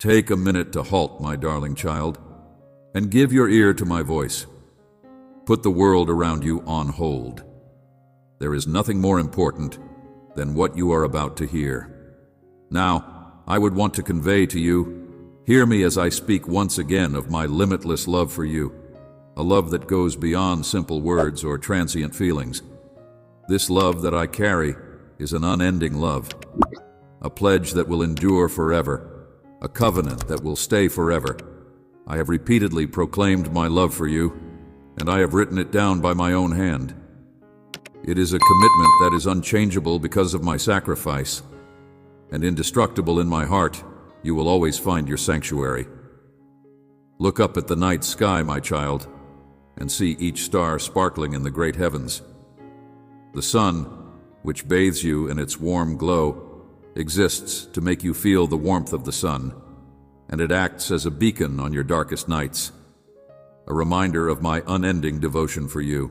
Take a minute to halt, my darling child, and give your ear to my voice. Put the world around you on hold. There is nothing more important than what you are about to hear. Now, I would want to convey to you, hear me as I speak once again of my limitless love for you, a love that goes beyond simple words or transient feelings. This love that I carry is an unending love, a pledge that will endure forever, a covenant that will stay forever. I have repeatedly proclaimed my love for you, and I have written it down by my own hand. It is a commitment that is unchangeable because of my sacrifice, and indestructible in my heart. You will always find your sanctuary. Look up at the night sky, my child, and see each star sparkling in the great heavens. The sun, which bathes you in its warm glow, exists to make you feel the warmth of the sun, and it acts as a beacon on your darkest nights, a reminder of my unending devotion for you,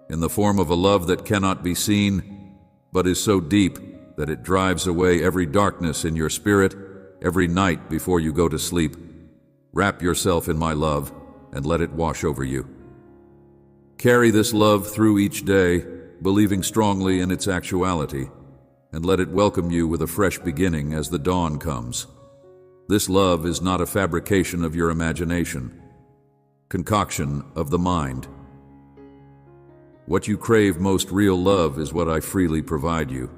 in the form of a love that cannot be seen, but is so deep that it drives away every darkness in your spirit every night before you go to sleep. Wrap yourself in my love and let it wash over you. Carry this love through each day, believing strongly in its actuality, and let it welcome you with a fresh beginning as the dawn comes. This love is not a fabrication of your imagination, concoction of the mind. What you crave most real love is what I freely provide you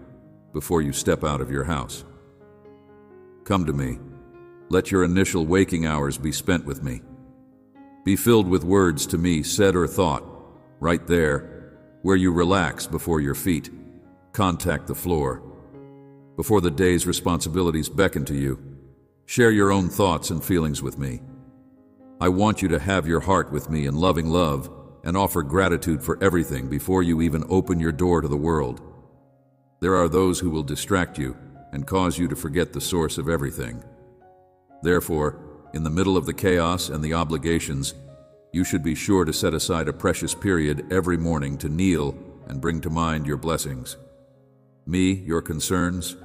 before you step out of your house. Come to me. Let your initial waking hours be spent with me. Be filled with words to me said or thought, right there, where you relax before your feet contact the floor. Before the day's responsibilities beckon to you, share your own thoughts and feelings with me. I want you to have your heart with me in loving love and offer gratitude for everything before you even open your door to the world. There are those who will distract you and cause you to forget the source of everything. Therefore, in the middle of the chaos and the obligations, you should be sure to set aside a precious period every morning to kneel and bring to mind your blessings. Me, your concerns,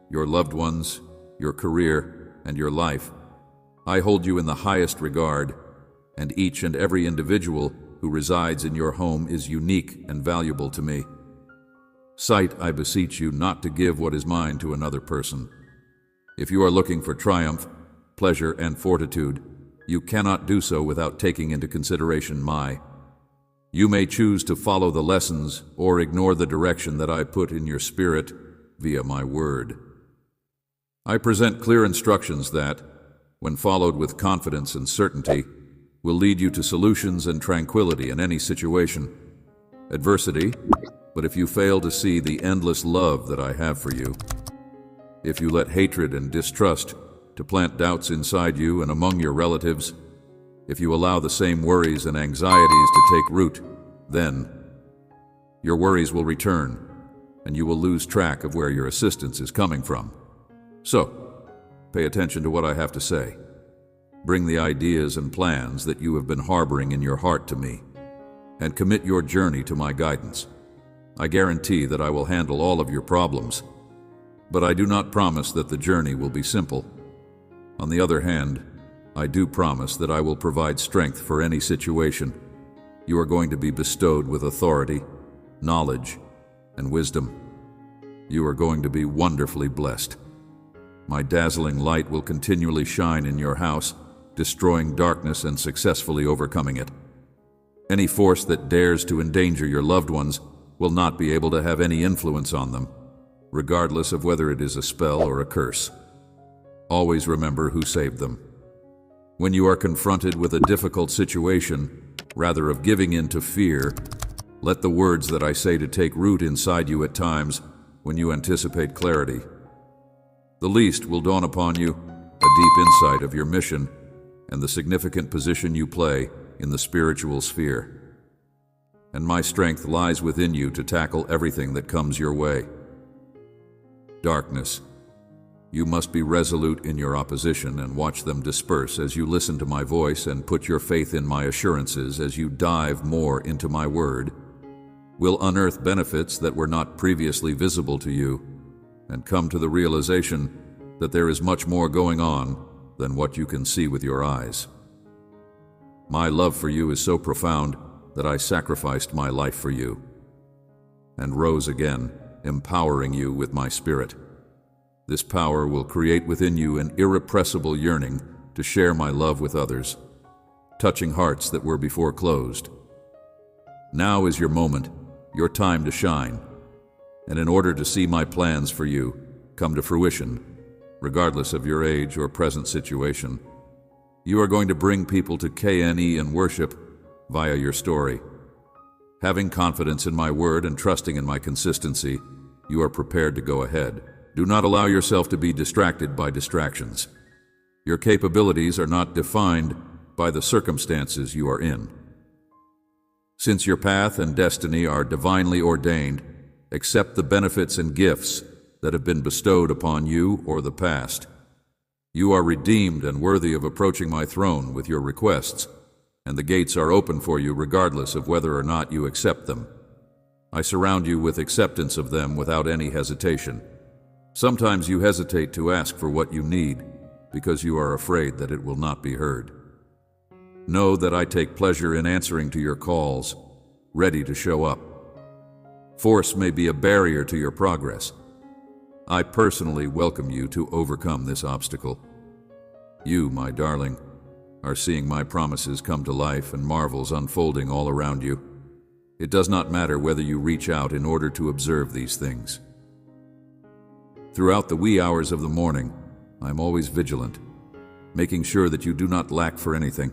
your loved ones, your career, and your life. I hold you in the highest regard, and each and every individual who resides in your home is unique and valuable to me. Sight, I beseech you not to give what is mine to another person. If you are looking for triumph, pleasure, and fortitude, you cannot do so without taking into consideration my. You may choose to follow the lessons or ignore the direction that I put in your spirit via my word. I present clear instructions that, when followed with confidence and certainty, will lead you to solutions and tranquility in any situation. Adversity, but if you fail to see the endless love that I have for you, if you let hatred and distrust to plant doubts inside you and among your relatives, if you allow the same worries and anxieties to take root, then your worries will return and you will lose track of where your assistance is coming from. So, pay attention to what I have to say. Bring the ideas and plans that you have been harboring in your heart to me, and commit your journey to my guidance. I guarantee that I will handle all of your problems, but I do not promise that the journey will be simple. On the other hand, I do promise that I will provide strength for any situation. You are going to be bestowed with authority, knowledge, and wisdom. You are going to be wonderfully blessed. My dazzling light will continually shine in your house, destroying darkness and successfully overcoming it. Any force that dares to endanger your loved ones will not be able to have any influence on them, regardless of whether it is a spell or a curse. Always remember who saved them. When you are confronted with a difficult situation, rather of giving in to fear, let the words that I say to take root inside you at times when you anticipate clarity. The least will dawn upon you a deep insight of your mission and the significant position you play in the spiritual sphere. And my strength lies within you to tackle everything that comes your way. Darkness. You must be resolute in your opposition and watch them disperse as you listen to my voice and put your faith in my assurances as you dive more into my word. Will unearth benefits that were not previously visible to you and come to the realization that there is much more going on than what you can see with your eyes. My love for you is so profound that I sacrificed my life for you and rose again, empowering you with my Spirit. This power will create within you an irrepressible yearning to share my love with others, touching hearts that were before closed. Now is your moment, your time to shine, and in order to see my plans for you come to fruition, regardless of your age or present situation, you are going to bring people to KNE and worship via your story. Having confidence in my word and trusting in my consistency, you are prepared to go ahead. Do not allow yourself to be distracted by distractions. Your capabilities are not defined by the circumstances you are in. Since your path and destiny are divinely ordained, accept the benefits and gifts that have been bestowed upon you or the past. You are redeemed and worthy of approaching my throne with your requests, and the gates are open for you regardless of whether or not you accept them. I surround you with acceptance of them without any hesitation. Sometimes you hesitate to ask for what you need because you are afraid that it will not be heard. Know that I take pleasure in answering to your calls, ready to show up. Force may be a barrier to your progress. I personally welcome you to overcome this obstacle. You, my darling, are seeing my promises come to life and marvels unfolding all around you. It does not matter whether you reach out in order to observe these things. Throughout the wee hours of the morning, I am always vigilant, making sure that you do not lack for anything.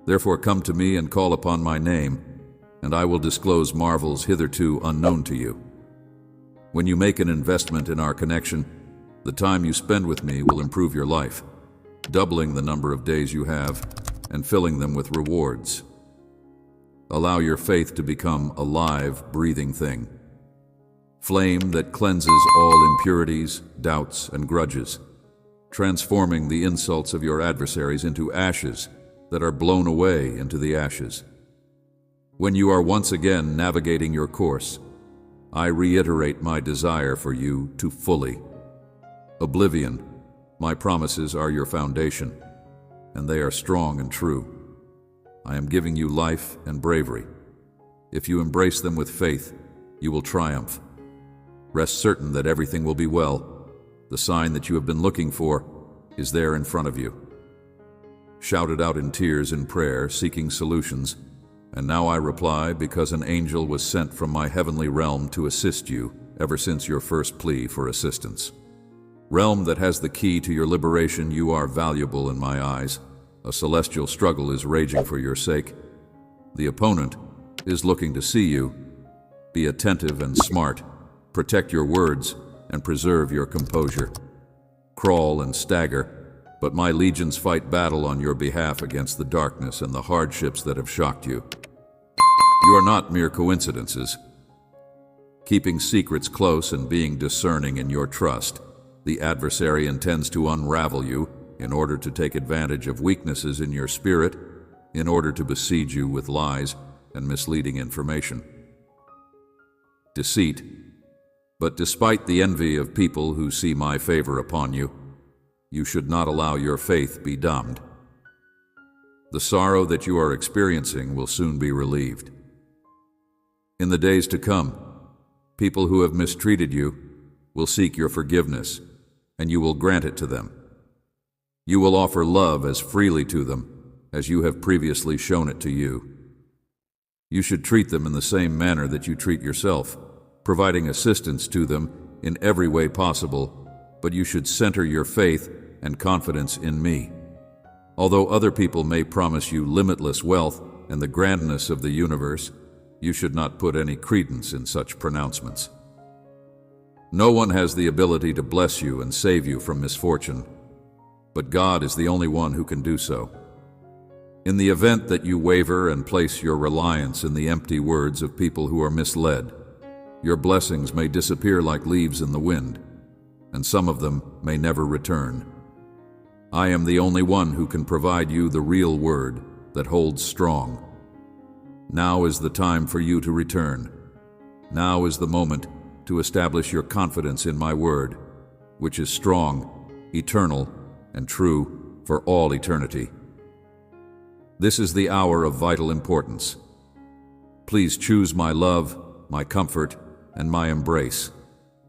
Therefore come to me and call upon my name, and I will disclose marvels hitherto unknown to you. When you make an investment in our connection, the time you spend with me will improve your life, doubling the number of days you have and filling them with rewards. Allow your faith to become a live, breathing thing. Flame that cleanses all impurities, doubts, and grudges, transforming the insults of your adversaries into ashes that are blown away into the ashes. When you are once again navigating your course, I reiterate my desire for you to fully. Oblivion, my promises are your foundation, and they are strong and true. I am giving you life and bravery. If you embrace them with faith, you will triumph. Rest certain that everything will be well. The sign that you have been looking for is there in front of you. Shouted out in tears in prayer, seeking solutions, and now I reply because an angel was sent from my heavenly realm to assist you ever since your first plea for assistance. Realm that has the key to your liberation, you are valuable in my eyes. A celestial struggle is raging for your sake. The opponent is looking to see you. Be attentive and smart. Protect your words and preserve your composure. Crawl and stagger, but my legions fight battle on your behalf against the darkness and the hardships that have shocked you. You are not mere coincidences. Keeping secrets close and being discerning in your trust, the adversary intends to unravel you in order to take advantage of weaknesses in your spirit, in order to besiege you with lies and misleading information. Deceit. But despite the envy of people who see my favor upon you, you should not allow your faith be dumbed. The sorrow that you are experiencing will soon be relieved. In the days to come, people who have mistreated you will seek your forgiveness, and you will grant it to them. You will offer love as freely to them as you have previously shown it to you. You should treat them in the same manner that you treat yourself, providing assistance to them in every way possible, but you should center your faith and confidence in me. Although other people may promise you limitless wealth and the grandness of the universe, you should not put any credence in such pronouncements. No one has the ability to bless you and save you from misfortune, but God is the only one who can do so. In the event that you waver and place your reliance in the empty words of people who are misled, your blessings may disappear like leaves in the wind, and some of them may never return. I am the only one who can provide you the real word that holds strong. Now is the time for you to return. Now is the moment to establish your confidence in my word, which is strong, eternal, and true for all eternity. This is the hour of vital importance. Please choose my love, my comfort, and my embrace,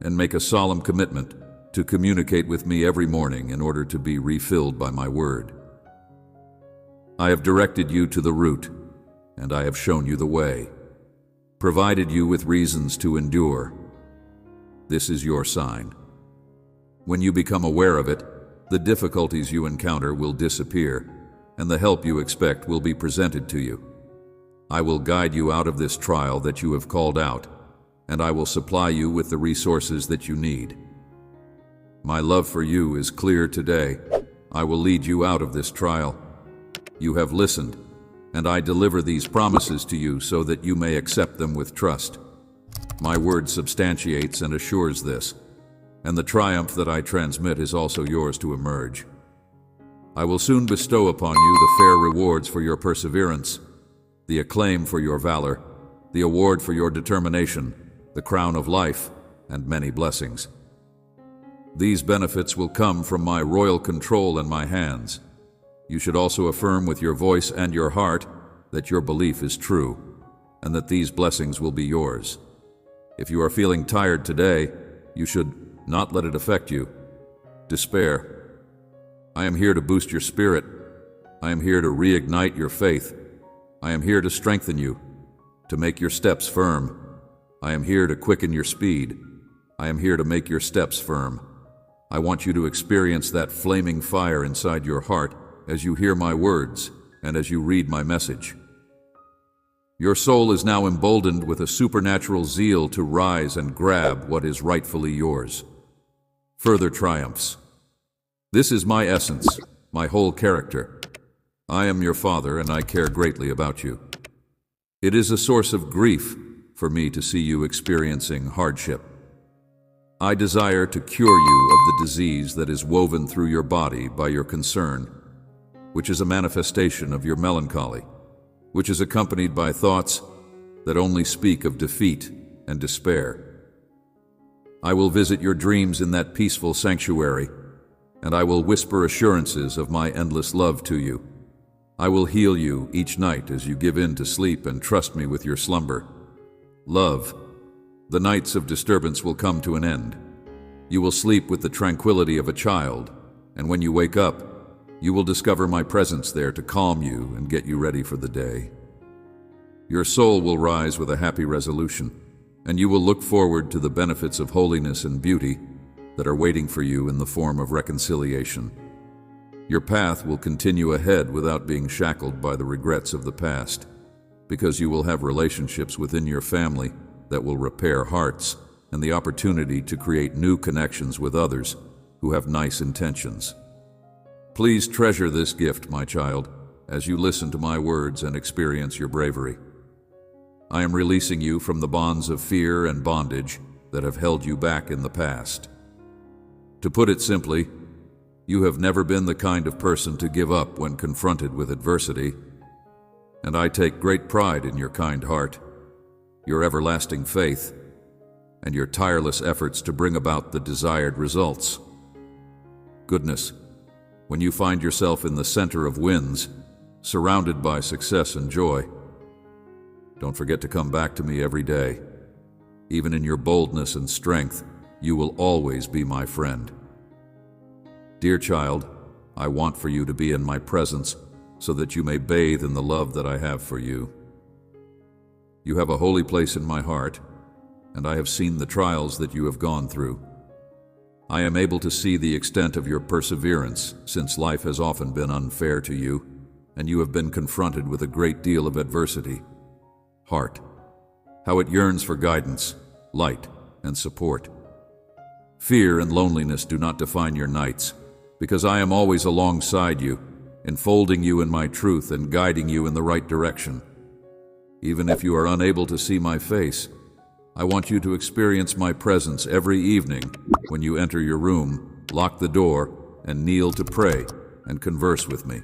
and make a solemn commitment to communicate with me every morning in order to be refilled by my word. I have directed you to the route, and I have shown you the way, provided you with reasons to endure. This is your sign. When you become aware of it, the difficulties you encounter will disappear, and the help you expect will be presented to you. I will guide you out of this trial that you have called out, and I will supply you with the resources that you need. My love for you is clear today. I will lead you out of this trial. You have listened, and I deliver these promises to you so that you may accept them with trust. My word substantiates and assures this, and the triumph that I transmit is also yours to emerge. I will soon bestow upon you the fair rewards for your perseverance, the acclaim for your valor, the award for your determination, the crown of life, and many blessings. These benefits will come from my royal control in my hands. You should also affirm with your voice and your heart that your belief is true, and that these blessings will be yours. If you are feeling tired today, you should not let it affect you. Despair. I am here to boost your spirit. I am here to reignite your faith. I am here to strengthen you, to make your steps firm. I am here to quicken your speed. I am here to make your steps firm. I want you to experience that flaming fire inside your heart as you hear my words and as you read my message. Your soul is now emboldened with a supernatural zeal to rise and grab what is rightfully yours. Further triumphs. This is my essence, my whole character. I am your father, and I care greatly about you. It is a source of grief for me to see you experiencing hardship. I desire to cure you of the disease that is woven through your body by your concern, which is a manifestation of your melancholy, which is accompanied by thoughts that only speak of defeat and despair. I will visit your dreams in that peaceful sanctuary, and I will whisper assurances of my endless love to you. I will heal you each night as you give in to sleep and trust me with your slumber. Love, the nights of disturbance will come to an end. You will sleep with the tranquility of a child, and when you wake up, you will discover my presence there to calm you and get you ready for the day. Your soul will rise with a happy resolution, and you will look forward to the benefits of holiness and beauty that are waiting for you in the form of reconciliation. Your path will continue ahead without being shackled by the regrets of the past, because you will have relationships within your family that will repair hearts and the opportunity to create new connections with others who have nice intentions. Please treasure this gift, my child, as you listen to my words and experience your bravery. I am releasing you from the bonds of fear and bondage that have held you back in the past. To put it simply, you have never been the kind of person to give up when confronted with adversity, and I take great pride in your kind heart, your everlasting faith, and your tireless efforts to bring about the desired results. Goodness, when you find yourself in the center of wins, surrounded by success and joy, don't forget to come back to me every day. Even in your boldness and strength, you will always be my friend. Dear child, I want for you to be in my presence so that you may bathe in the love that I have for you. You have a holy place in my heart, and I have seen the trials that you have gone through. I am able to see the extent of your perseverance, since life has often been unfair to you, and you have been confronted with a great deal of adversity. Heart, how it yearns for guidance, light, and support. Fear and loneliness do not define your nights, because I am always alongside you, enfolding you in my truth and guiding you in the right direction. Even if you are unable to see my face, I want you to experience my presence every evening when you enter your room, lock the door, and kneel to pray and converse with me.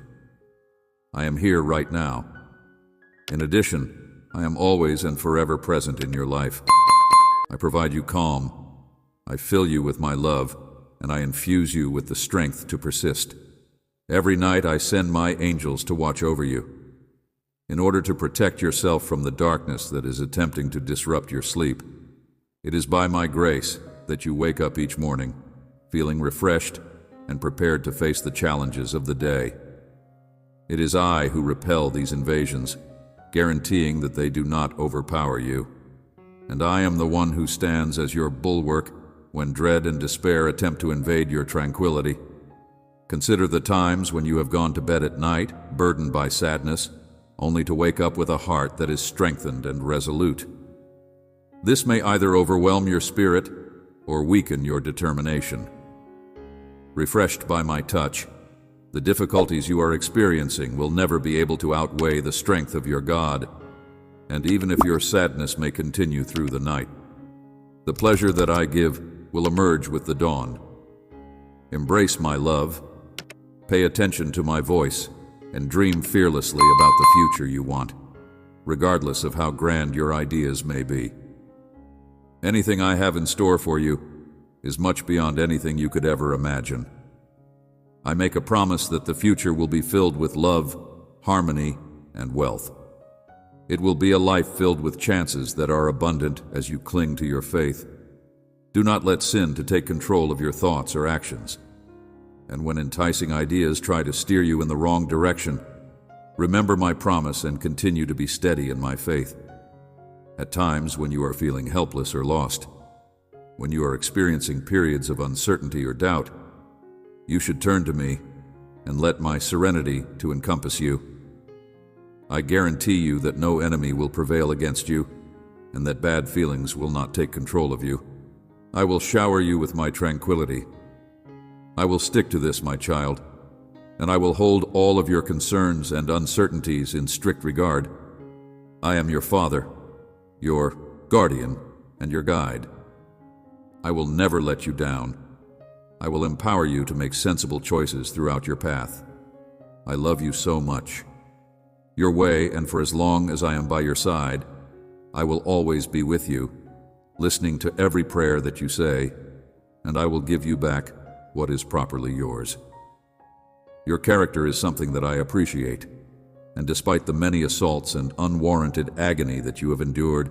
I am here right now. In addition, I am always and forever present in your life. I provide you calm. I fill you with my love, and I infuse you with the strength to persist. Every night I send my angels to watch over you. In order to protect yourself from the darkness that is attempting to disrupt your sleep, it is by my grace that you wake up each morning, feeling refreshed and prepared to face the challenges of the day. It is I who repel these invasions, guaranteeing that they do not overpower you. And I am the one who stands as your bulwark when dread and despair attempt to invade your tranquility. Consider the times when you have gone to bed at night, burdened by sadness, only to wake up with a heart that is strengthened and resolute. This may either overwhelm your spirit or weaken your determination. Refreshed by my touch, the difficulties you are experiencing will never be able to outweigh the strength of your God, and even if your sadness may continue through the night, the pleasure that I give will emerge with the dawn. Embrace my love, pay attention to my voice, and dream fearlessly about the future you want, regardless of how grand your ideas may be. Anything I have in store for you is much beyond anything you could ever imagine. I make a promise that the future will be filled with love, harmony, and wealth. It will be a life filled with chances that are abundant as you cling to your faith. Do not let sin to take control of your thoughts or actions. And when enticing ideas try to steer you in the wrong direction, remember my promise and continue to be steady in my faith. At times when you are feeling helpless or lost, when you are experiencing periods of uncertainty or doubt, you should turn to me and let my serenity to encompass you. I guarantee you that no enemy will prevail against you, and that bad feelings will not take control of you. I will shower you with my tranquility. I will stick to this, my child, and I will hold all of your concerns and uncertainties in strict regard. I am your father, your guardian, and your guide. I will never let you down. I will empower you to make sensible choices throughout your path. I love you so much. Your way, and for as long as I am by your side, I will always be with you, listening to every prayer that you say, and I will give you back what is properly yours. Your character is something that I appreciate, and despite the many assaults and unwarranted agony that you have endured,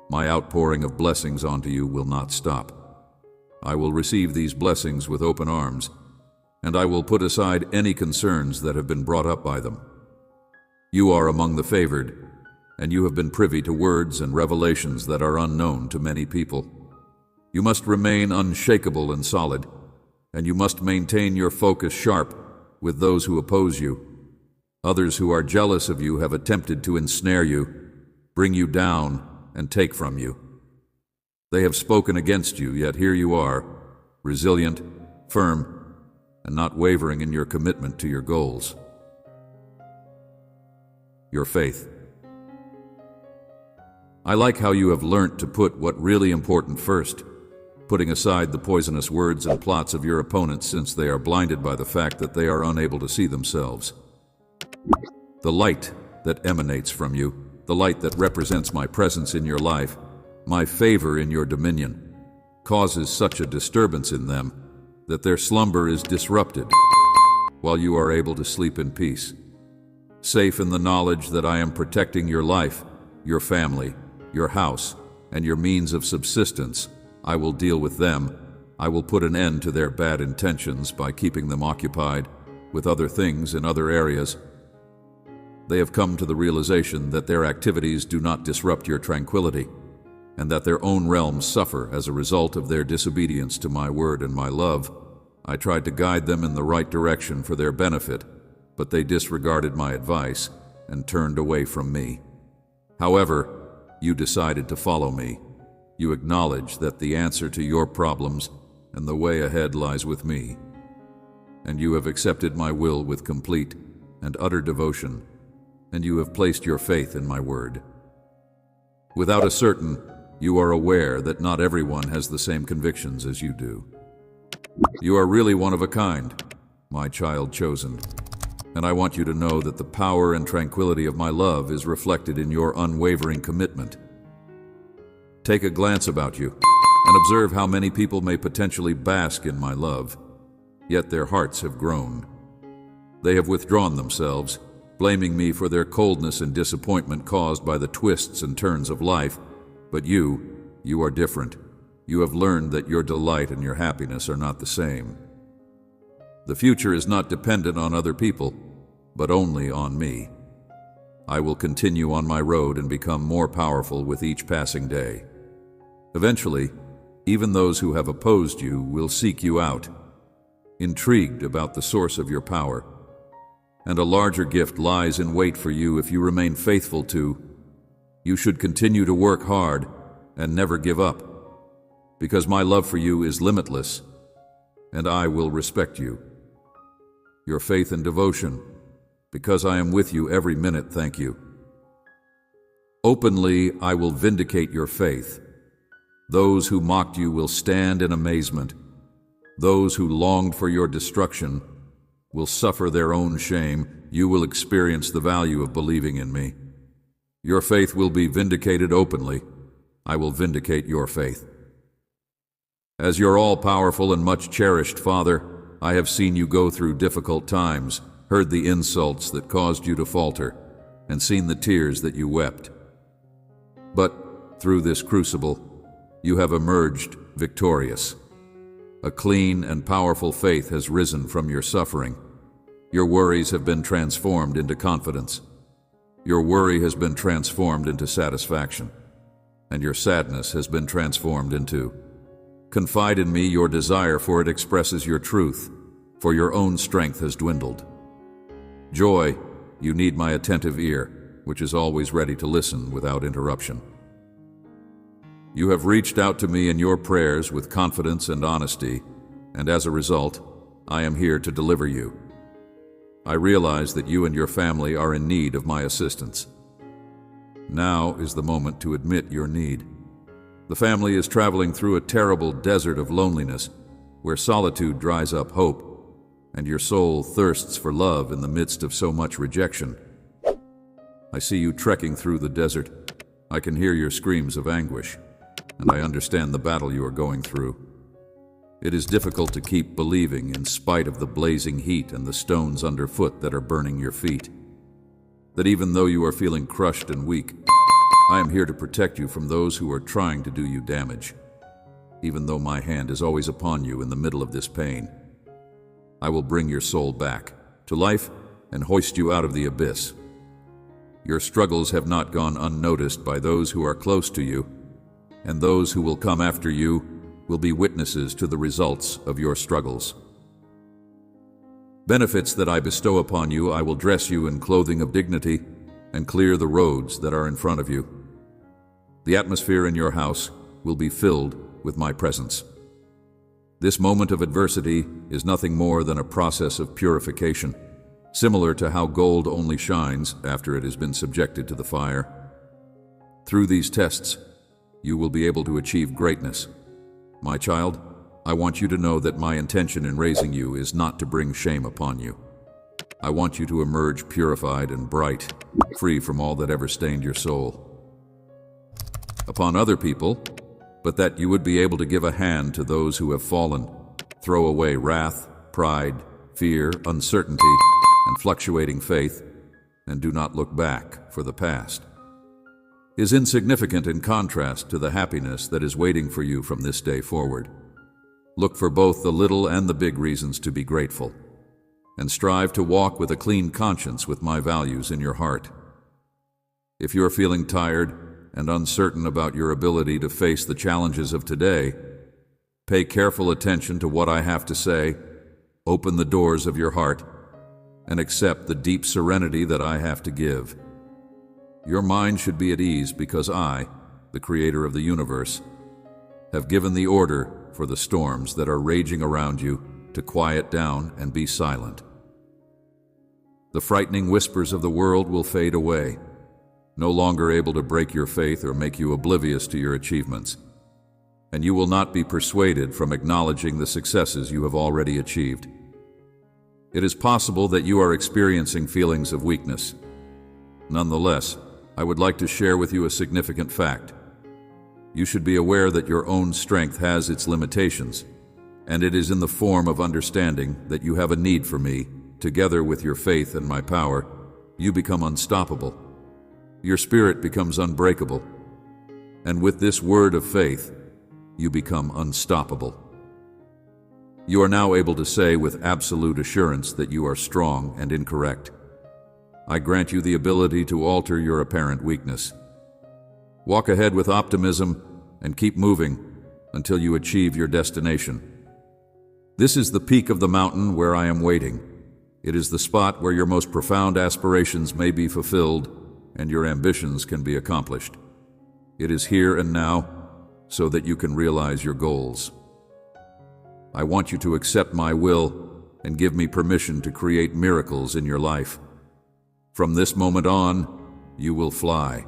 my outpouring of blessings onto you will not stop. I will receive these blessings with open arms, and I will put aside any concerns that have been brought up by them. You are among the favored, and you have been privy to words and revelations that are unknown to many people. You must remain unshakable and solid, and you must maintain your focus sharp with those who oppose you. Others who are jealous of you have attempted to ensnare you, bring you down, and take from you. They have spoken against you, yet here you are, resilient, firm, and not wavering in your commitment to your goals. Your faith. I like how you have learnt to put what really important first, putting aside the poisonous words and plots of your opponents since they are blinded by the fact that they are unable to see themselves. The light that emanates from you, the light that represents my presence in your life, my favor in your dominion, causes such a disturbance in them that their slumber is disrupted while you are able to sleep in peace. Safe in the knowledge that I am protecting your life, your family, your house, and your means of subsistence, I will deal with them. I will put an end to their bad intentions by keeping them occupied with other things in other areas. They have come to the realization that their activities do not disrupt your tranquility, and that their own realms suffer as a result of their disobedience to my word and my love. I tried to guide them in the right direction for their benefit, but they disregarded my advice and turned away from me. However, you decided to follow me. You acknowledge that the answer to your problems and the way ahead lies with me, and you have accepted my will with complete and utter devotion, and you have placed your faith in my word. Without a certain, you are aware that not everyone has the same convictions as you do. You are really one of a kind, my child chosen, and I want you to know that the power and tranquility of my love is reflected in your unwavering commitment. Take a glance about you and observe how many people may potentially bask in my love, yet their hearts have grown. They have withdrawn themselves, blaming me for their coldness and disappointment caused by the twists and turns of life. But you are different. You have learned that your delight and your happiness are not the same. The future is not dependent on other people, but only on me. I will continue on my road and become more powerful with each passing day. Eventually, even those who have opposed you will seek you out, intrigued about the source of your power. And a larger gift lies in wait for you if you remain faithful to. You should continue to work hard and never give up, because my love for you is limitless, and I will respect you. Your faith and devotion, because I am with you every minute, thank you. Openly, I will vindicate your faith. Those who mocked you will stand in amazement. Those who longed for your destruction will suffer their own shame. You will experience the value of believing in me. Your faith will be vindicated openly. I will vindicate your faith. As your all-powerful and much-cherished Father, I have seen you go through difficult times, heard the insults that caused you to falter, and seen the tears that you wept. But through this crucible, you have emerged victorious. A clean and powerful faith has risen from your suffering. Your worries have been transformed into confidence. Your worry has been transformed into satisfaction. And your sadness has been transformed into confide in me. Your desire for it expresses your truth, for your own strength has dwindled. Joy, you need my attentive ear, which is always ready to listen without interruption. You have reached out to me in your prayers with confidence and honesty, and as a result, I am here to deliver you. I realize that you and your family are in need of my assistance. Now is the moment to admit your need. The family is traveling through a terrible desert of loneliness, where solitude dries up hope, and your soul thirsts for love in the midst of so much rejection. I see you trekking through the desert. I can hear your screams of anguish, and I understand the battle you are going through. It is difficult to keep believing in spite of the blazing heat and the stones underfoot that are burning your feet. That even though you are feeling crushed and weak, I am here to protect you from those who are trying to do you damage. Even though my hand is always upon you in the middle of this pain, I will bring your soul back to life and hoist you out of the abyss. Your struggles have not gone unnoticed by those who are close to you, and those who will come after you will be witnesses to the results of your struggles. Benefits that I bestow upon you, I will dress you in clothing of dignity and clear the roads that are in front of you. The atmosphere in your house will be filled with my presence. This moment of adversity is nothing more than a process of purification, similar to how gold only shines after it has been subjected to the fire. Through these tests, you will be able to achieve greatness. My child, I want you to know that my intention in raising you is not to bring shame upon you. I want you to emerge purified and bright, free from all that ever stained your soul upon other people, but that you would be able to give a hand to those who have fallen, throw away wrath, pride, fear, uncertainty, and fluctuating faith, and do not look back, for the past is insignificant in contrast to the happiness that is waiting for you from this day forward. Look for both the little and the big reasons to be grateful, and strive to walk with a clean conscience with my values in your heart. If you are feeling tired and uncertain about your ability to face the challenges of today, pay careful attention to what I have to say, open the doors of your heart, and accept the deep serenity that I have to give. Your mind should be at ease because I, the Creator of the universe, have given the order for the storms that are raging around you to quiet down and be silent. The frightening whispers of the world will fade away, no longer able to break your faith or make you oblivious to your achievements, and you will not be persuaded from acknowledging the successes you have already achieved. It is possible that you are experiencing feelings of weakness. Nonetheless, I would like to share with you a significant fact. You should be aware that your own strength has its limitations, and it is in the form of understanding that you have a need for me together with your faith and my power, you become unstoppable. Your spirit becomes unbreakable. And with this word of faith, you become unstoppable. You are now able to say with absolute assurance that you are strong and incorrect. I grant you the ability to alter your apparent weakness. Walk ahead with optimism and keep moving until you achieve your destination. This is the peak of the mountain where I am waiting. It is the spot where your most profound aspirations may be fulfilled and your ambitions can be accomplished. It is here and now so that you can realize your goals. I want you to accept my will and give me permission to create miracles in your life. From this moment on, you will fly.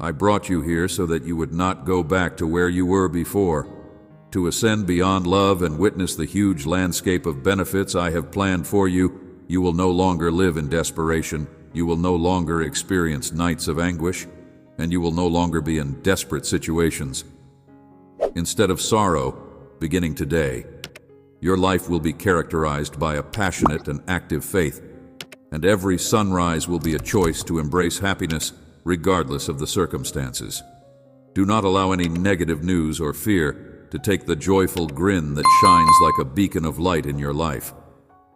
I brought you here so that you would not go back to where you were before. To ascend beyond love and witness the huge landscape of benefits I have planned for you, you will no longer live in desperation, you will no longer experience nights of anguish, and you will no longer be in desperate situations. Instead of sorrow, beginning today, your life will be characterized by a passionate and active faith, and every sunrise will be a choice to embrace happiness regardless of the circumstances. Do not allow any negative news or fear to take the joyful grin that shines like a beacon of light in your life.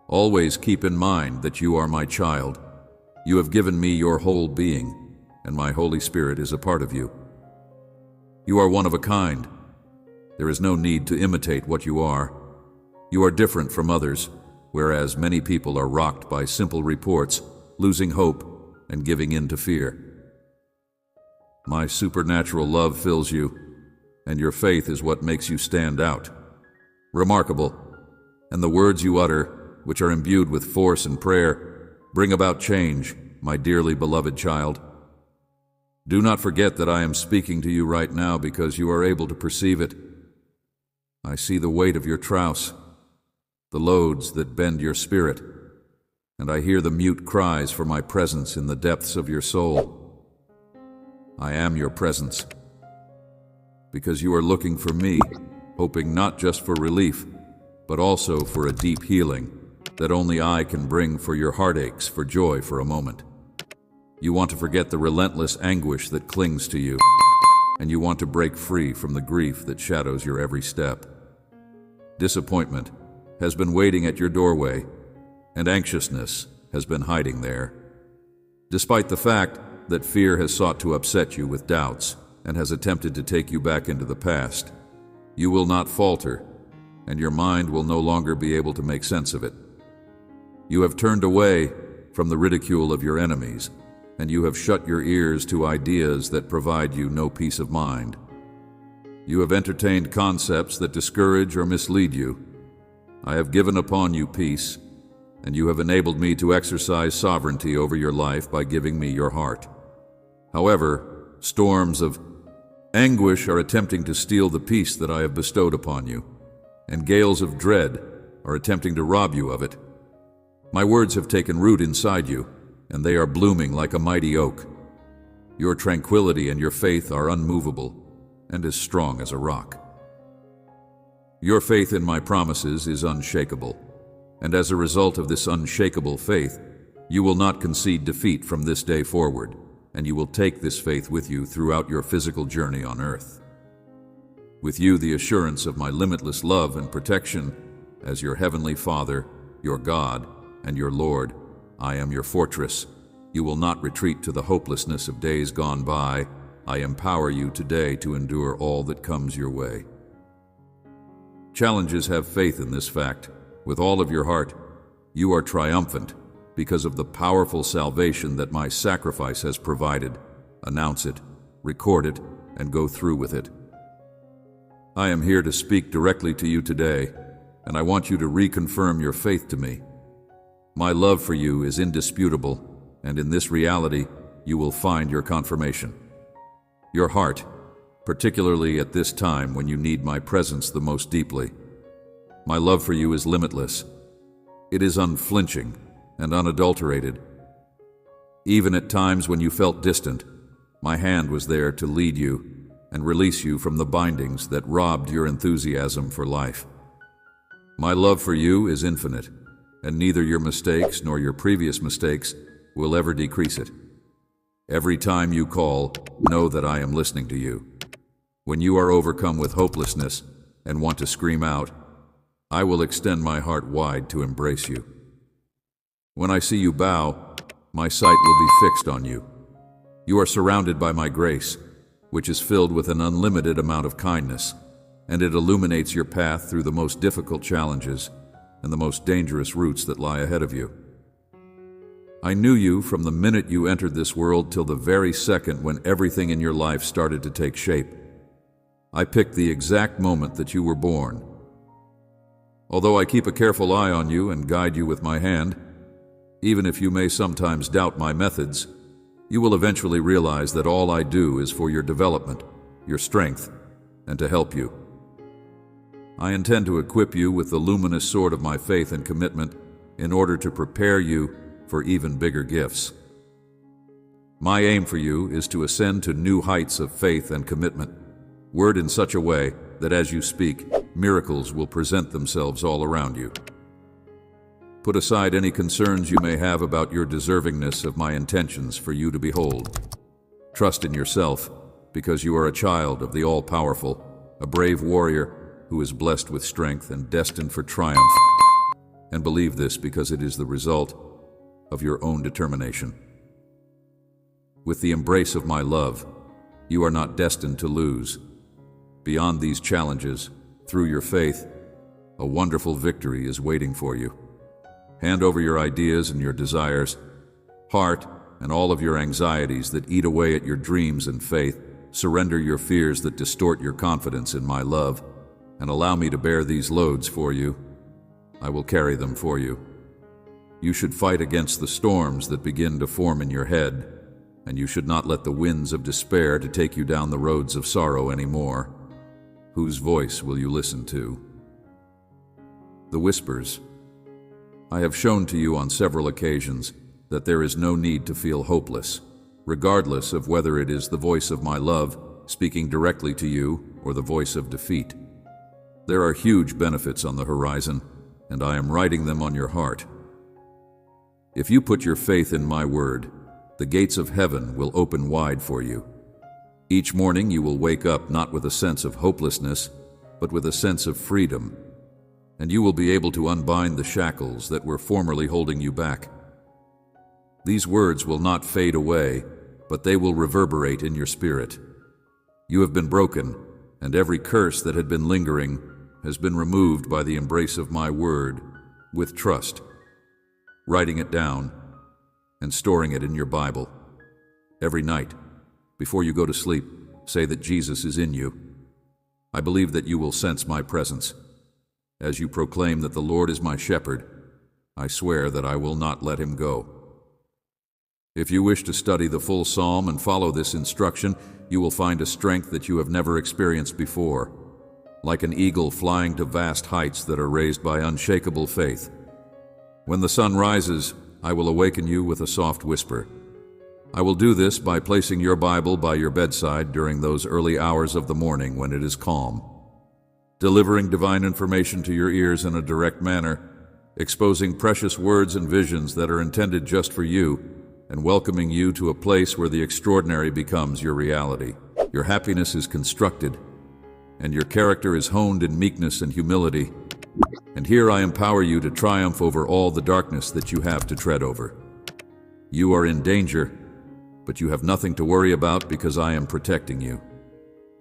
Always keep in mind that you are my child. You have given me your whole being, and my Holy Spirit is a part of you. You are one of a kind. There is no need to imitate what you are. You are different from others, whereas many people are rocked by simple reports, losing hope, and giving in to fear. My supernatural love fills you, and your faith is what makes you stand out. Remarkable, and the words you utter, which are imbued with force and prayer, bring about change, my dearly beloved child. Do not forget that I am speaking to you right now because you are able to perceive it. I see the weight of your troughs, the loads that bend your spirit, and I hear the mute cries for my presence in the depths of your soul. I am your presence, because you are looking for me, hoping not just for relief, but also for a deep healing that only I can bring for your heartaches for joy for a moment. You want to forget the relentless anguish that clings to you, and you want to break free from the grief that shadows your every step. Disappointment has been waiting at your doorway, and anxiousness has been hiding there. Despite the fact that fear has sought to upset you with doubts and has attempted to take you back into the past, you will not falter, and your mind will no longer be able to make sense of it. You have turned away from the ridicule of your enemies, and you have shut your ears to ideas that provide you no peace of mind. You have entertained concepts that discourage or mislead you. I have given upon you peace, and you have enabled me to exercise sovereignty over your life by giving me your heart. However, storms of anguish are attempting to steal the peace that I have bestowed upon you, and gales of dread are attempting to rob you of it. My words have taken root inside you, and they are blooming like a mighty oak. Your tranquility and your faith are unmovable and as strong as a rock. Your faith in my promises is unshakable, and as a result of this unshakable faith, you will not concede defeat from this day forward, and you will take this faith with you throughout your physical journey on earth. With you, the assurance of my limitless love and protection as your heavenly Father, your God, and your Lord. I am your fortress. You will not retreat to the hopelessness of days gone by. I empower you today to endure all that comes your way. Challenges have faith in this fact. With all of your heart, you are triumphant because of the powerful salvation that my sacrifice has provided. Announce it, record it, and go through with it. I am here to speak directly to you today, and I want you to reconfirm your faith to me. My love for you is indisputable, and in this reality, you will find your confirmation. Your heart, particularly at this time when you need my presence the most deeply. My love for you is limitless. It is unflinching and unadulterated. Even at times when you felt distant, my hand was there to lead you and release you from the bindings that robbed your enthusiasm for life. My love for you is infinite, and neither your mistakes nor your previous mistakes will ever decrease it. Every time you call, know that I am listening to you. When you are overcome with hopelessness and want to scream out, I will extend my heart wide to embrace you. When I see you bow, my sight will be fixed on you. You are surrounded by my grace, which is filled with an unlimited amount of kindness, and it illuminates your path through the most difficult challenges and the most dangerous routes that lie ahead of you. I knew you from the minute you entered this world till the very second when everything in your life started to take shape. I picked the exact moment that you were born. Although I keep a careful eye on you and guide you with my hand, even if you may sometimes doubt my methods, you will eventually realize that all I do is for your development, your strength, and to help you. I intend to equip you with the luminous sword of my faith and commitment in order to prepare you for even bigger gifts. My aim for you is to ascend to new heights of faith and commitment, word in such a way that as you speak, miracles will present themselves all around you. Put aside any concerns you may have about your deservingness of my intentions for you to behold. Trust in yourself, because you are a child of the all-powerful, a brave warrior who is blessed with strength and destined for triumph. And believe this because it is the result of your own determination. With the embrace of my love, you are not destined to lose. Beyond these challenges, through your faith, a wonderful victory is waiting for you. Hand over your ideas and your desires, heart, and all of your anxieties that eat away at your dreams and faith. Surrender your fears that distort your confidence in my love, and allow me to bear these loads for you. I will carry them for you. You should fight against the storms that begin to form in your head, and you should not let the winds of despair to take you down the roads of sorrow anymore. Whose voice will you listen to? The whispers. I have shown to you on several occasions that there is no need to feel hopeless, regardless of whether it is the voice of my love speaking directly to you or the voice of defeat. There are huge benefits on the horizon, and I am writing them on your heart. If you put your faith in my word, the gates of heaven will open wide for you. Each morning you will wake up not with a sense of hopelessness, but with a sense of freedom, and you will be able to unbind the shackles that were formerly holding you back. These words will not fade away, but they will reverberate in your spirit. You have been broken, and every curse that had been lingering has been removed by the embrace of my word with trust. Writing it down and storing it in your Bible. Every night, before you go to sleep, say that Jesus is in you. I believe that you will sense my presence. As you proclaim that the Lord is my shepherd, I swear that I will not let him go. If you wish to study the full psalm and follow this instruction, you will find a strength that you have never experienced before, like an eagle flying to vast heights that are raised by unshakable faith. When the sun rises, I will awaken you with a soft whisper. I will do this by placing your Bible by your bedside during those early hours of the morning when it is calm, delivering divine information to your ears in a direct manner, exposing precious words and visions that are intended just for you, and welcoming you to a place where the extraordinary becomes your reality. Your happiness is constructed, and your character is honed in meekness and humility. And here I empower you to triumph over all the darkness that you have to tread over. You are in danger, but you have nothing to worry about because I am protecting you.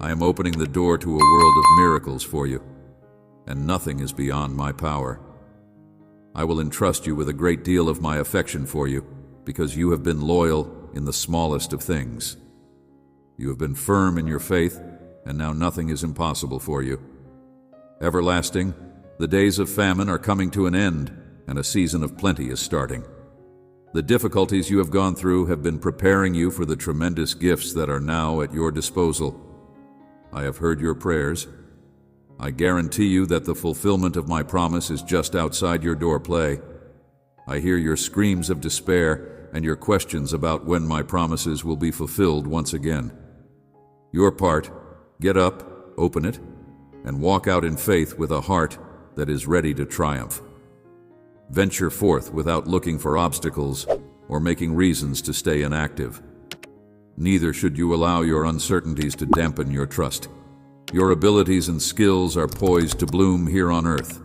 I am opening the door to a world of miracles for you, and nothing is beyond my power. I will entrust you with a great deal of my affection for you, because you have been loyal in the smallest of things. You have been firm in your faith, and now nothing is impossible for you. Everlasting, the days of famine are coming to an end, and a season of plenty is starting. The difficulties you have gone through have been preparing you for the tremendous gifts that are now at your disposal. I have heard your prayers. I guarantee you that the fulfillment of my promise is just outside your doorplay. I hear your screams of despair and your questions about when my promises will be fulfilled once again. Your part, get up, open it, and walk out in faith with a heart that is ready to triumph. Venture forth without looking for obstacles or making reasons to stay inactive. Neither should you allow your uncertainties to dampen your trust. Your abilities and skills are poised to bloom here on earth.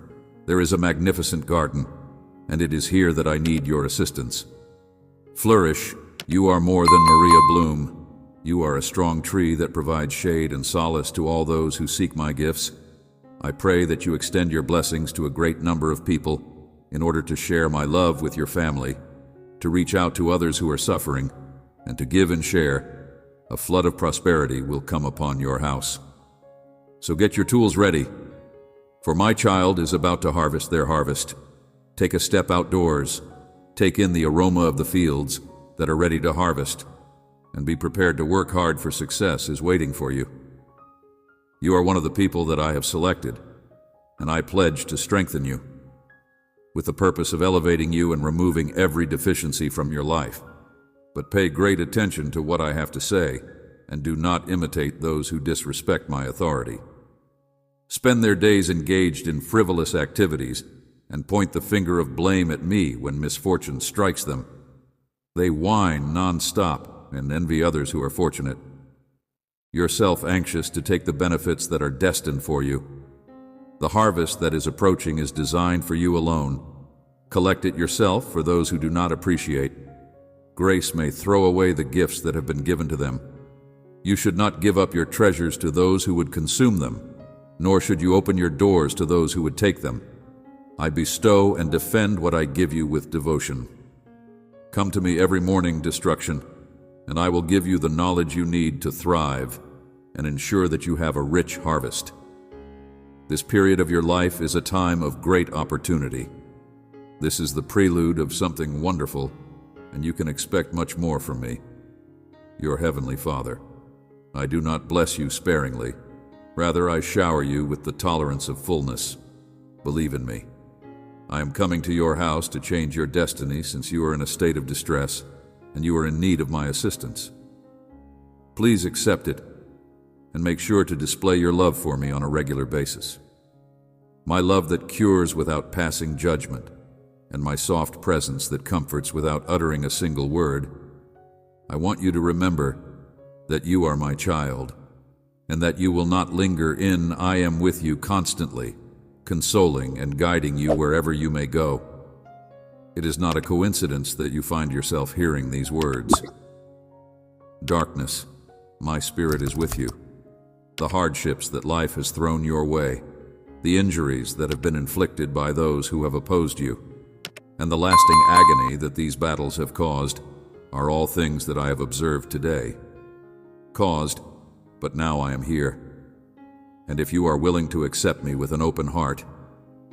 There is a magnificent garden, and it is here that I need your assistance. Flourish, you are more than Maria Bloom. You are a strong tree that provides shade and solace to all those who seek my gifts. I pray that you extend your blessings to a great number of people in order to share my love with your family, to reach out to others who are suffering, and to give and share. A flood of prosperity will come upon your house. So get your tools ready, for my child is about to harvest their harvest. Take a step outdoors, take in the aroma of the fields that are ready to harvest, and be prepared to work hard, for success is waiting for you. You are one of the people that I have selected, and I pledge to strengthen you, with the purpose of elevating you and removing every deficiency from your life. But pay great attention to what I have to say, and do not imitate those who disrespect my authority. Spend their days engaged in frivolous activities and point the finger of blame at me when misfortune strikes them. They whine non-stop and envy others who are fortunate. Yourself anxious to take the benefits that are destined for you. The harvest that is approaching is designed for you alone. Collect it yourself for those who do not appreciate. Grace may throw away the gifts that have been given to them. You should not give up your treasures to those who would consume them, nor should you open your doors to those who would take them. I bestow and defend what I give you with devotion. Come to me every morning, destruction, and I will give you the knowledge you need to thrive and ensure that you have a rich harvest. This period of your life is a time of great opportunity. This is the prelude of something wonderful, and you can expect much more from me. Your Heavenly Father, I do not bless you sparingly. Rather, I shower you with the tolerance of fullness. Believe in me. I am coming to your house to change your destiny, since you are in a state of distress and you are in need of my assistance. Please accept it and make sure to display your love for me on a regular basis. My love that cures without passing judgment, and my soft presence that comforts without uttering a single word. I want you to remember that you are my child, and that you will not linger in. I am with you constantly, consoling and guiding you wherever you may go. It is not a coincidence that you find yourself hearing these words. Darkness, my spirit is with you. The hardships that life has thrown your way, the injuries that have been inflicted by those who have opposed you, and the lasting agony that these battles have caused are all things that I have observed today. Caused, but now I am here. And if you are willing to accept me with an open heart,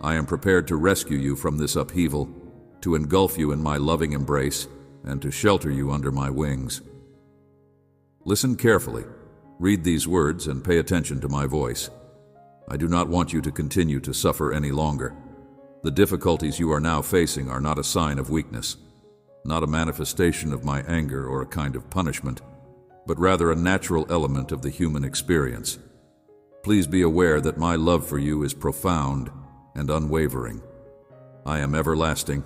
I am prepared to rescue you from this upheaval, to engulf you in my loving embrace, and to shelter you under my wings. Listen carefully, read these words, and pay attention to my voice. I do not want you to continue to suffer any longer. The difficulties you are now facing are not a sign of weakness, not a manifestation of my anger or a kind of punishment, but rather a natural element of the human experience. Please be aware that my love for you is profound and unwavering. I am everlasting,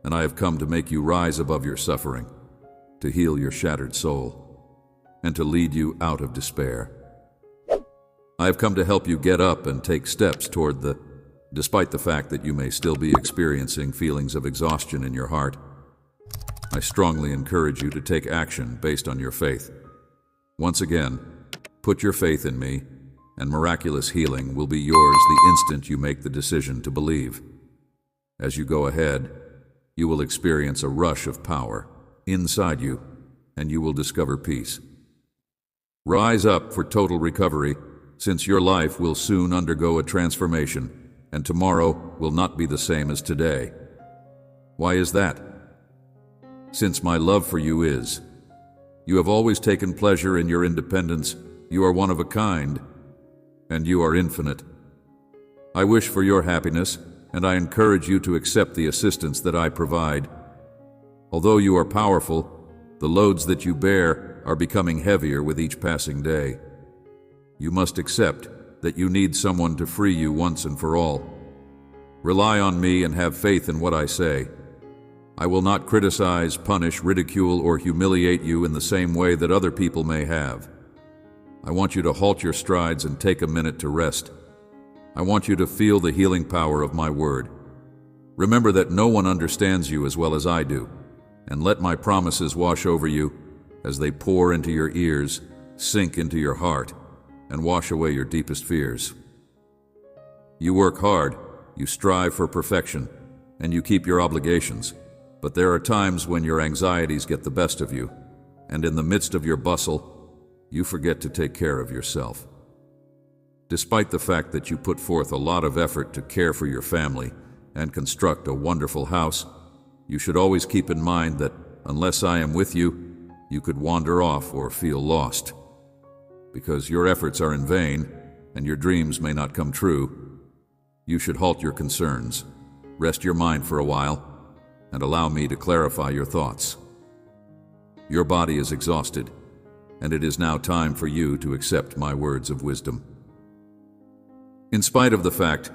and I have come to make you rise above your suffering, to heal your shattered soul, and to lead you out of despair. I have come to help you get up and take steps toward despite the fact that you may still be experiencing feelings of exhaustion in your heart. I strongly encourage you to take action based on your faith. Once again, put your faith in me, and miraculous healing will be yours the instant you make the decision to believe. As you go ahead, you will experience a rush of power inside you, and you will discover peace. Rise up for total recovery, since your life will soon undergo a transformation, and tomorrow will not be the same as today. Why is that? Since my love for you is. You have always taken pleasure in your independence. You are one of a kind, and you are infinite. I wish for your happiness, and I encourage you to accept the assistance that I provide. Although you are powerful, the loads that you bear are becoming heavier with each passing day. You must accept that you need someone to free you once and for all. Rely on me and have faith in what I say. I will not criticize, punish, ridicule, or humiliate you in the same way that other people may have. I want you to halt your strides and take a minute to rest. I want you to feel the healing power of my word. Remember that no one understands you as well as I do, and let my promises wash over you as they pour into your ears, sink into your heart, and wash away your deepest fears. You work hard, you strive for perfection, and you keep your obligations, but there are times when your anxieties get the best of you, and in the midst of your bustle, you forget to take care of yourself. Despite the fact that you put forth a lot of effort to care for your family and construct a wonderful house, you should always keep in mind that unless I am with you, you could wander off or feel lost. Because your efforts are in vain and your dreams may not come true, you should halt your concerns, rest your mind for a while, and allow me to clarify your thoughts. Your body is exhausted, and it is now time for you to accept my words of wisdom. In spite of the fact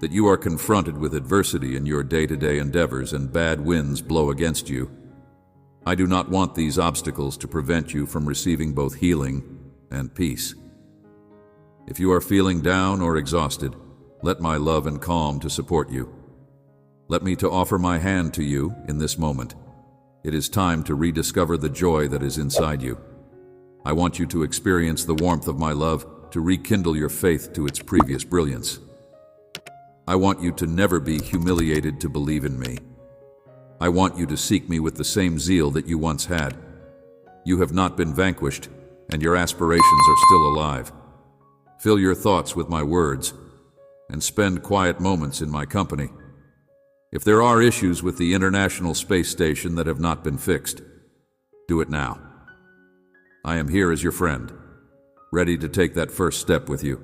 that you are confronted with adversity in your day-to-day endeavors and bad winds blow against you, I do not want these obstacles to prevent you from receiving both healing and peace. If you are feeling down or exhausted, let my love and calm to support you. Let me to offer my hand to you in this moment. It is time to rediscover the joy that is inside you. I want you to experience the warmth of my love, to rekindle your faith to its previous brilliance. I want you to never be humiliated to believe in me. I want you to seek me with the same zeal that you once had. You have not been vanquished, and your aspirations are still alive. Fill your thoughts with my words, and spend quiet moments in my company. If there are issues with the International Space Station that have not been fixed, do it now. I am here as your friend, ready to take that first step with you,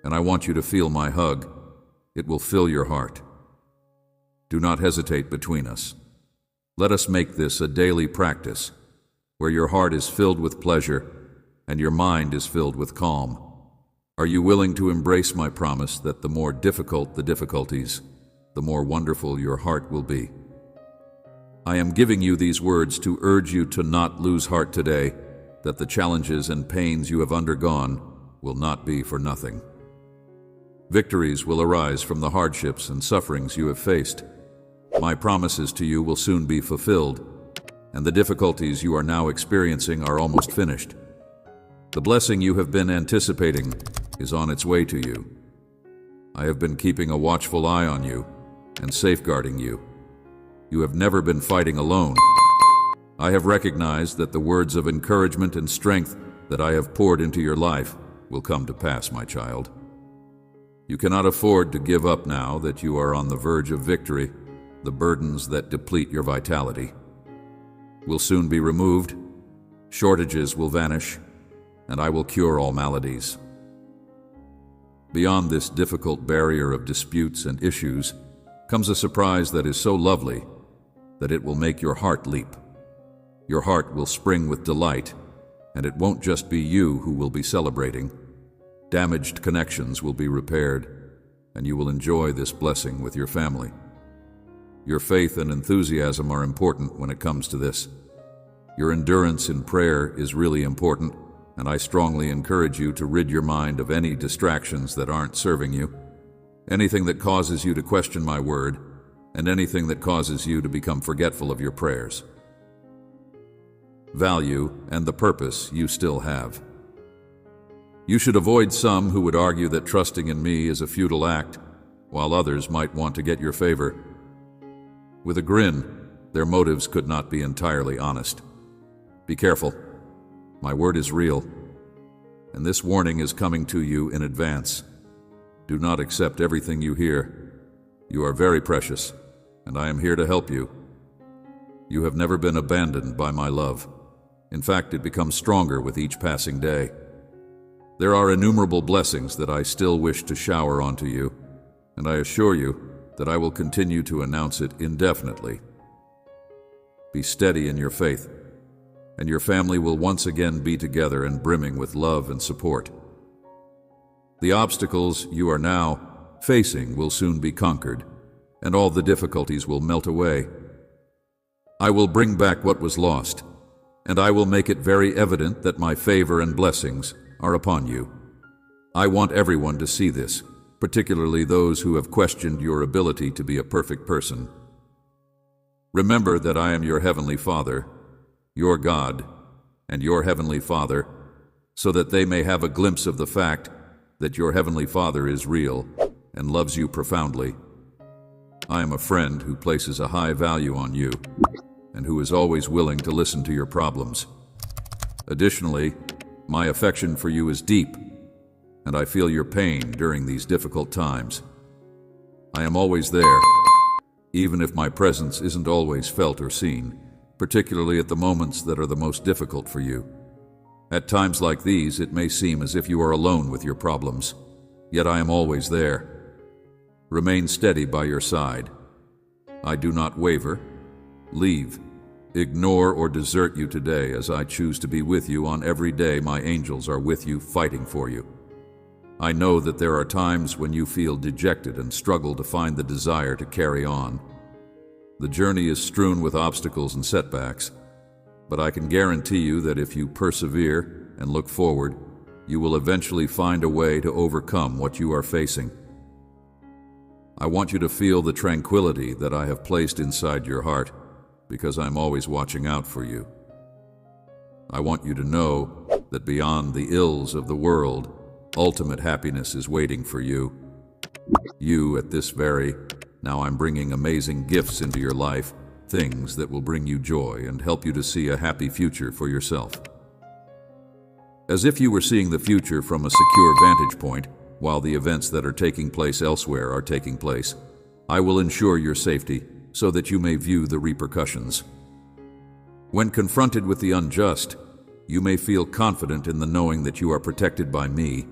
and I want you to feel my hug. It will fill your heart. Do not hesitate between us. Let us make this a daily practice, where your heart is filled with pleasure and your mind is filled with calm. Are you willing to embrace my promise that the more difficult the difficulties, the more wonderful your heart will be? I am giving you these words to urge you to not lose heart today, that the challenges and pains you have undergone will not be for nothing. Victories will arise from the hardships and sufferings you have faced. My promises to you will soon be fulfilled, and the difficulties you are now experiencing are almost finished. The blessing you have been anticipating is on its way to you. I have been keeping a watchful eye on you and safeguarding you. You have never been fighting alone. I have recognized that the words of encouragement and strength that I have poured into your life will come to pass, my child. You cannot afford to give up now that you are on the verge of victory. The burdens that deplete your vitality will soon be removed, shortages will vanish, and I will cure all maladies. Beyond this difficult barrier of disputes and issues comes a surprise that is so lovely that it will make your heart leap. Your heart will spring with delight, and it won't just be you who will be celebrating. Damaged connections will be repaired, and you will enjoy this blessing with your family. Your faith and enthusiasm are important when it comes to this. Your endurance in prayer is really important, and I strongly encourage you to rid your mind of any distractions that aren't serving you, anything that causes you to question my word, and anything that causes you to become forgetful of your prayers. Value and the purpose you still have. You should avoid some who would argue that trusting in me is a futile act, while others might want to get your favor. With a grin, their motives could not be entirely honest. Be careful. My word is real, and this warning is coming to you in advance. Do not accept everything you hear. You are very precious, and I am here to help you. You have never been abandoned by my love. In fact, it becomes stronger with each passing day. There are innumerable blessings that I still wish to shower onto you, and I assure you that I will continue to announce it indefinitely. Be steady in your faith, and your family will once again be together and brimming with love and support. The obstacles you are now facing will soon be conquered, and all the difficulties will melt away. I will bring back what was lost, and I will make it very evident that my favor and blessings are upon you. I want everyone to see this, particularly those who have questioned your ability to be a perfect person. Remember that I am your Heavenly Father, your God, and your Heavenly Father, so that they may have a glimpse of the fact that your Heavenly Father is real and loves you profoundly. I am a friend who places a high value on you and who is always willing to listen to your problems. Additionally, my affection for you is deep, and I feel your pain during these difficult times. I am always there, even if my presence isn't always felt or seen, particularly at the moments that are the most difficult for you. At times like these, it may seem as if you are alone with your problems, yet I am always there. Remain steady by your side. I do not waver, leave, ignore, or desert you today, as I choose to be with you on every day my angels are with you, fighting for you. I know that there are times when you feel dejected and struggle to find the desire to carry on. The journey is strewn with obstacles and setbacks, but I can guarantee you that if you persevere and look forward, you will eventually find a way to overcome what you are facing. I want you to feel the tranquility that I have placed inside your heart, because I'm always watching out for you. I want you to know that beyond the ills of the world, ultimate happiness is waiting for you. You at this very now I'm bringing amazing gifts into your life, things that will bring you joy and help you to see a happy future for yourself. As if you were seeing the future from a secure vantage point, while the events that are taking place elsewhere are taking place, I will ensure your safety so that you may view the repercussions. When confronted with the unjust, you may feel confident in the knowing that you are protected by me.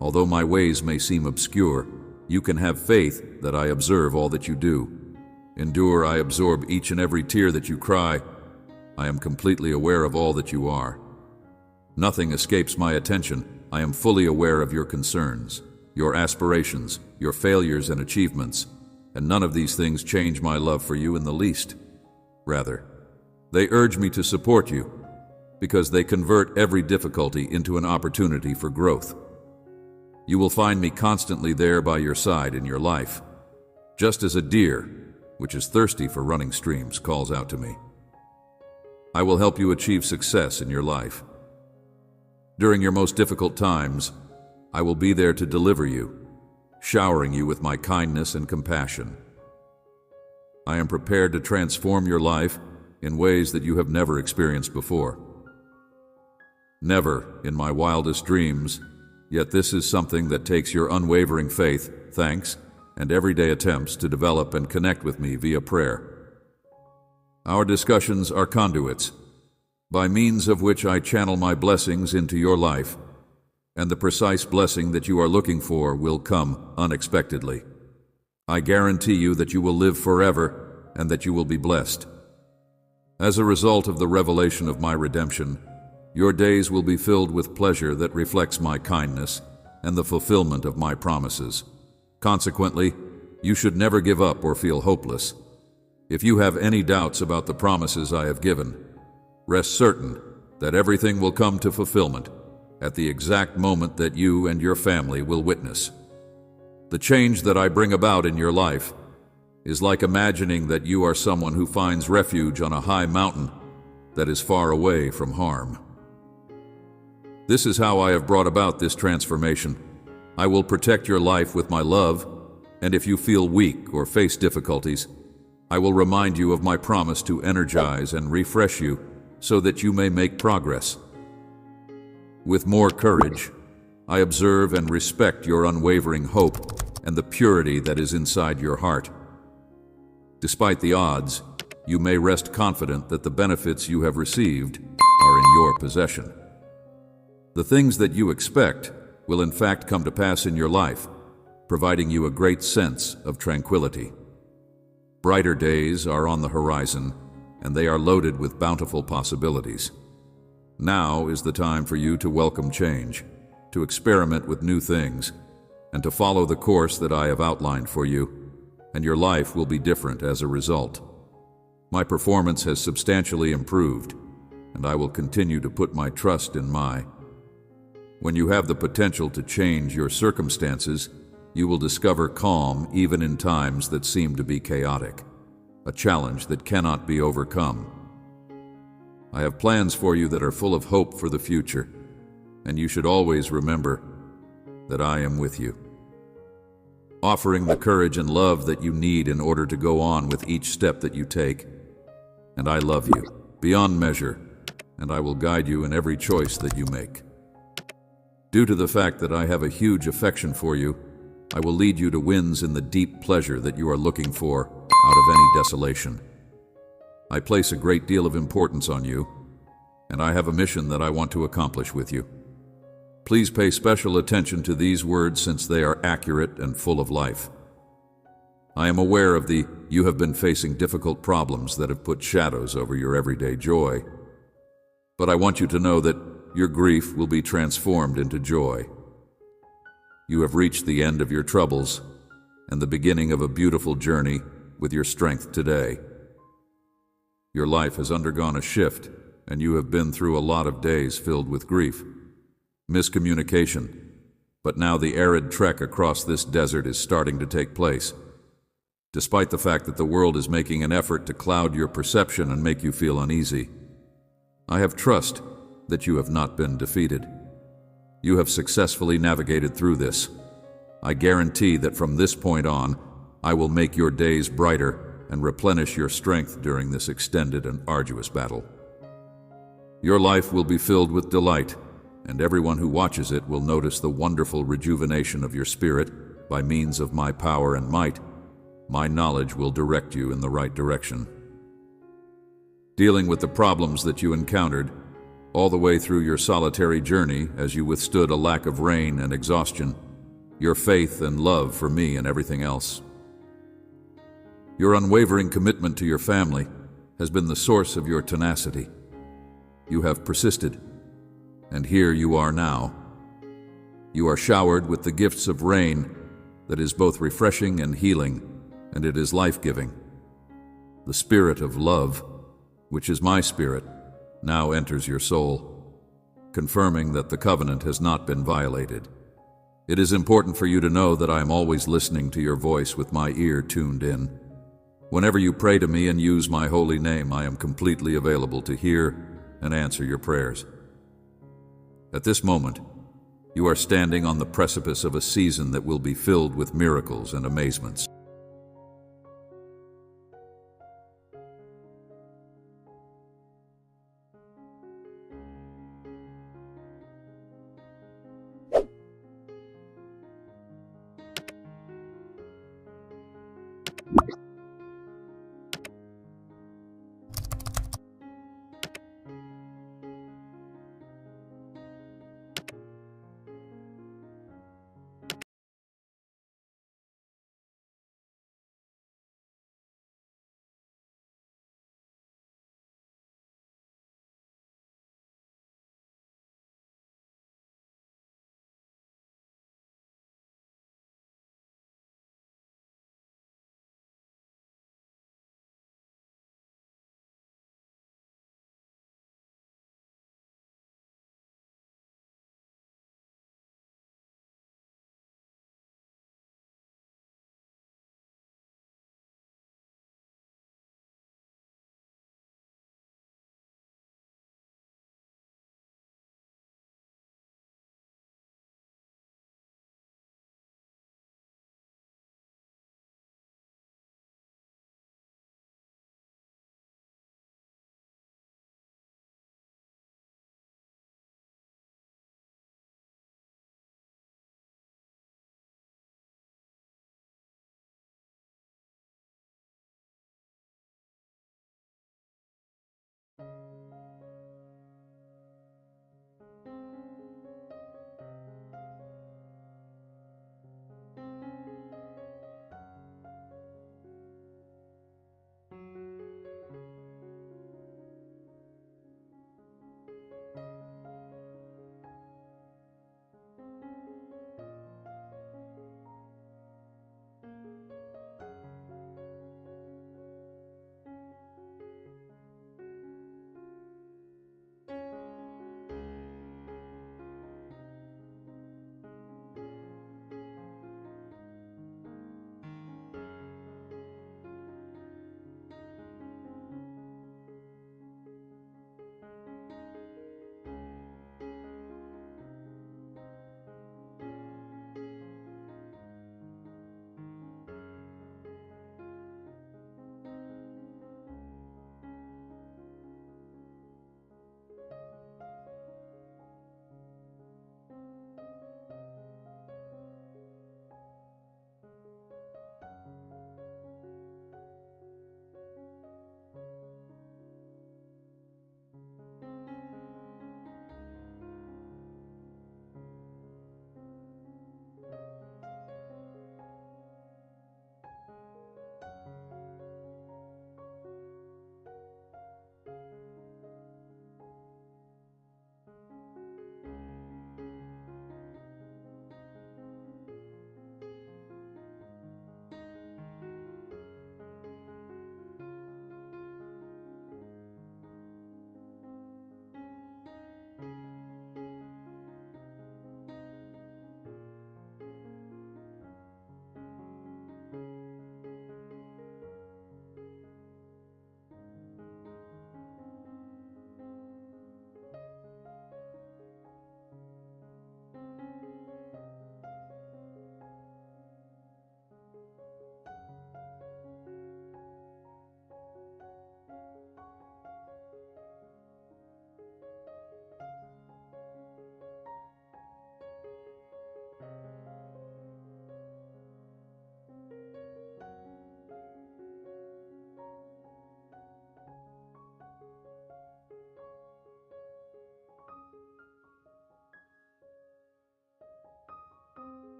Although my ways may seem obscure, you can have faith that I observe all that you do. Endure, I absorb each and every tear that you cry. I am completely aware of all that you are. Nothing escapes my attention. I am fully aware of your concerns, your aspirations, your failures and achievements, and none of these things change my love for you in the least. Rather, they urge me to support you, because they convert every difficulty into an opportunity for growth. You will find me constantly there by your side in your life, just as a deer, which is thirsty for running streams, calls out to me. I will help you achieve success in your life. During your most difficult times, I will be there to deliver you, showering you with my kindness and compassion. I am prepared to transform your life in ways that you have never experienced before. Never in my wildest dreams, yet this is something that takes your unwavering faith, thanks, and everyday attempts to develop and connect with me via prayer. Our discussions are conduits, by means of which I channel my blessings into your life, and the precise blessing that you are looking for will come unexpectedly. I guarantee you that you will live forever and that you will be blessed. As a result of the revelation of my redemption, your days will be filled with pleasure that reflects my kindness and the fulfillment of my promises. Consequently, you should never give up or feel hopeless. If you have any doubts about the promises I have given, rest certain that everything will come to fulfillment at the exact moment that you and your family will witness. The change that I bring about in your life is like imagining that you are someone who finds refuge on a high mountain that is far away from harm. This is how I have brought about this transformation. I will protect your life with my love, and if you feel weak or face difficulties, I will remind you of my promise to energize and refresh you so that you may make progress. With more courage, I observe and respect your unwavering hope and the purity that is inside your heart. Despite the odds, you may rest confident that the benefits you have received are in your possession. The things that you expect will in fact come to pass in your life, providing you a great sense of tranquility. Brighter days are on the horizon, and they are loaded with bountiful possibilities. Now is the time for you to welcome change, to experiment with new things, and to follow the course that I have outlined for you. and your life will be different as a result. My performance has substantially improved, and I will continue to put my trust in my. When you have the potential to change your circumstances, you will discover calm even in times that seem to be chaotic, a challenge that cannot be overcome. I have plans for you that are full of hope for the future, and you should always remember that I am with you, offering the courage and love that you need in order to go on with each step that you take. And I love you beyond measure, and I will guide you in every choice that you make. Due to the fact that I have a huge affection for you, I will lead you to wins in the deep pleasure that you are looking for out of any desolation. I place a great deal of importance on you, and I have a mission that I want to accomplish with you. Please pay special attention to these words since they are accurate and full of life. I am aware of you have been facing difficult problems that have put shadows over your everyday joy. But I want you to know that your grief will be transformed into joy. You have reached the end of your troubles and the beginning of a beautiful journey with your strength today. Your life has undergone a shift, and you have been through a lot of days filled with grief, miscommunication, but now the arid trek across this desert is starting to take place. Despite the fact that the world is making an effort to cloud your perception and make you feel uneasy, I have trust that you have not been defeated. You have successfully navigated through this. I guarantee that from this point on, I will make your days brighter and replenish your strength during this extended and arduous battle. Your life will be filled with delight, and everyone who watches it will notice the wonderful rejuvenation of your spirit by means of my power and might. My knowledge will direct you in the right direction. Dealing with the problems that you encountered, all the way through your solitary journey as you withstood a lack of rain and exhaustion, your faith and love for me and everything else. Your unwavering commitment to your family has been the source of your tenacity. You have persisted, and here you are now. You are showered with the gifts of rain that is both refreshing and healing, and it is life-giving. The spirit of love, which is my spirit, now enters your soul, confirming that the covenant has not been violated. It is important for you to know that I am always listening to your voice with my ear tuned in. Whenever you pray to me and use my holy name, I am completely available to hear and answer your prayers. At this moment, you are standing on the precipice of a season that will be filled with miracles and amazements.